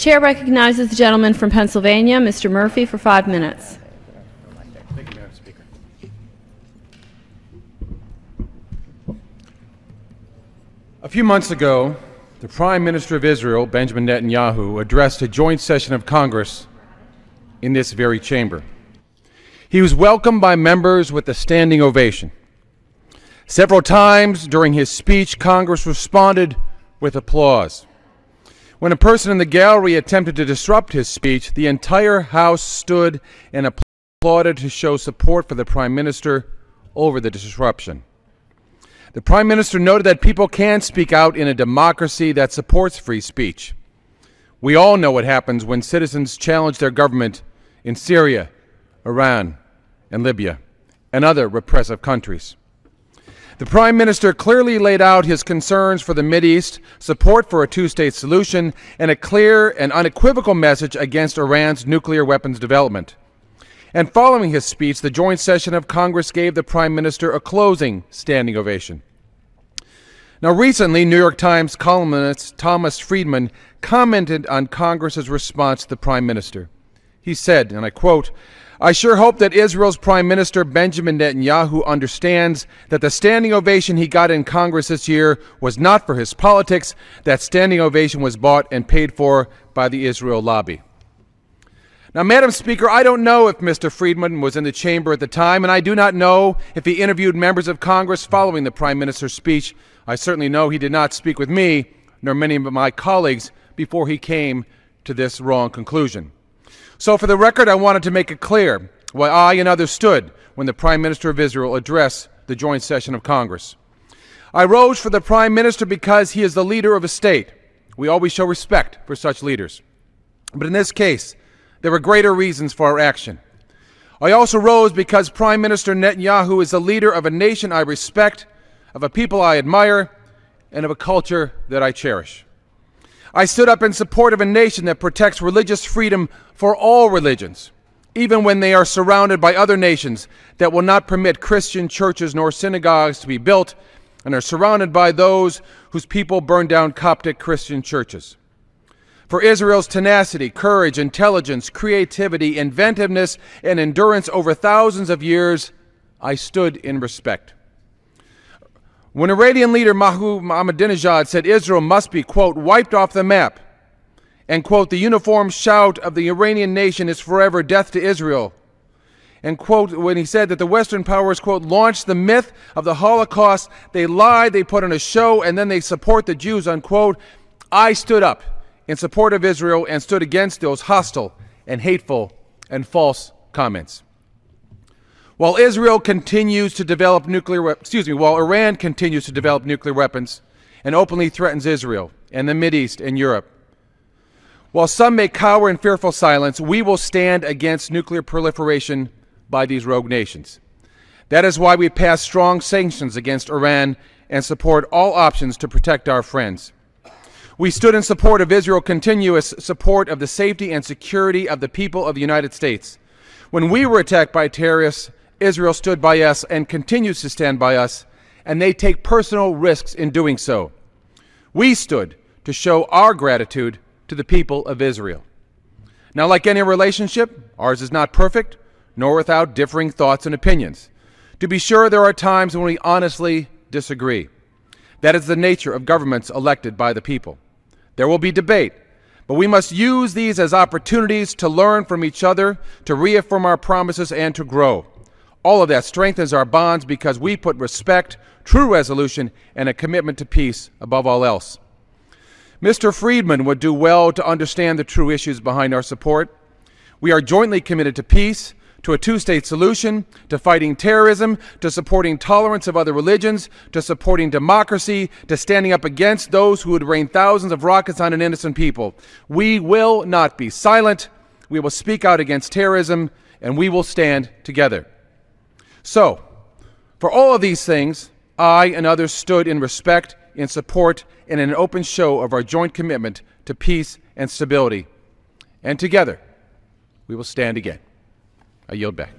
Chair recognizes the gentleman from Pennsylvania, Mr. Murphy, for 5 minutes. Thank you, Madam Speaker. A few months ago, the Prime Minister of Israel, Benjamin Netanyahu, addressed a joint session of Congress in this very chamber. He was welcomed by members with a standing ovation. Several times during his speech, Congress responded with applause. When a person in the gallery attempted to disrupt his speech, the entire House stood and applauded to show support for the Prime Minister over the disruption. The Prime Minister noted that people can speak out in a democracy that supports free speech. We all know what happens when citizens challenge their government in Syria, Iran, and Libya, and other repressive countries. The Prime Minister clearly laid out his concerns for the Mideast, support for a two-state solution, and a clear and unequivocal message against Iran's nuclear weapons development. And following his speech, the joint session of Congress gave the Prime Minister a closing standing ovation. Now, recently, New York Times columnist Thomas Friedman commented on Congress's response to the Prime Minister. He said, and I quote, "I sure hope that Israel's Prime Minister Benjamin Netanyahu understands that the standing ovation he got in Congress this year was not for his politics. That standing ovation was bought and paid for by the Israel lobby." Now, Madam Speaker, I don't know if Mr. Friedman was in the chamber at the time, and I do not know if he interviewed members of Congress following the Prime Minister's speech. I certainly know he did not speak with me, nor many of my colleagues, before he came to this wrong conclusion. So for the record, I wanted to make it clear why I and others stood when the Prime Minister of Israel addressed the joint session of Congress. I rose for the Prime Minister because he is the leader of a state. We always show respect for such leaders. But in this case, there were greater reasons for our action. I also rose because Prime Minister Netanyahu is the leader of a nation I respect, of a people I admire, and of a culture that I cherish. I stood up in support of a nation that protects religious freedom for all religions, even when they are surrounded by other nations that will not permit Christian churches nor synagogues to be built and are surrounded by those whose people burn down Coptic Christian churches. For Israel's tenacity, courage, intelligence, creativity, inventiveness, and endurance over thousands of years, I stood in respect. When Iranian leader Mahmoud Ahmadinejad said Israel must be, quote, wiped off the map, and, quote, the uniform shout of the Iranian nation is forever death to Israel, and, quote, when he said that the Western powers, quote, launched the myth of the Holocaust, they lied, they put on a show, and then they support the Jews, unquote, I stood up in support of Israel and stood against those hostile and hateful and false comments. While Iran continues to develop nuclear weapons and openly threatens Israel and the Mideast and Europe, while some may cower in fearful silence, we will stand against nuclear proliferation by these rogue nations. That is why we pass strong sanctions against Iran and support all options to protect our friends. We stood in support of Israel's continuous support of the safety and security of the people of the United States. When we were attacked by terrorists, Israel stood by us and continues to stand by us, and they take personal risks in doing so. We stood to show our gratitude to the people of Israel. Now, like any relationship, ours is not perfect, nor without differing thoughts and opinions. To be sure, there are times when we honestly disagree. That is the nature of governments elected by the people. There will be debate, but we must use these as opportunities to learn from each other, to reaffirm our promises, and to grow. All of that strengthens our bonds because we put respect, true resolution, and a commitment to peace above all else. Mr. Friedman would do well to understand the true issues behind our support. We are jointly committed to peace, to a two-state solution, to fighting terrorism, to supporting tolerance of other religions, to supporting democracy, to standing up against those who would rain thousands of rockets on an innocent people. We will not be silent. We will speak out against terrorism, and we will stand together. So, for all of these things, I and others stood in respect, in support, and in an open show of our joint commitment to peace and stability. And together, we will stand again. I yield back.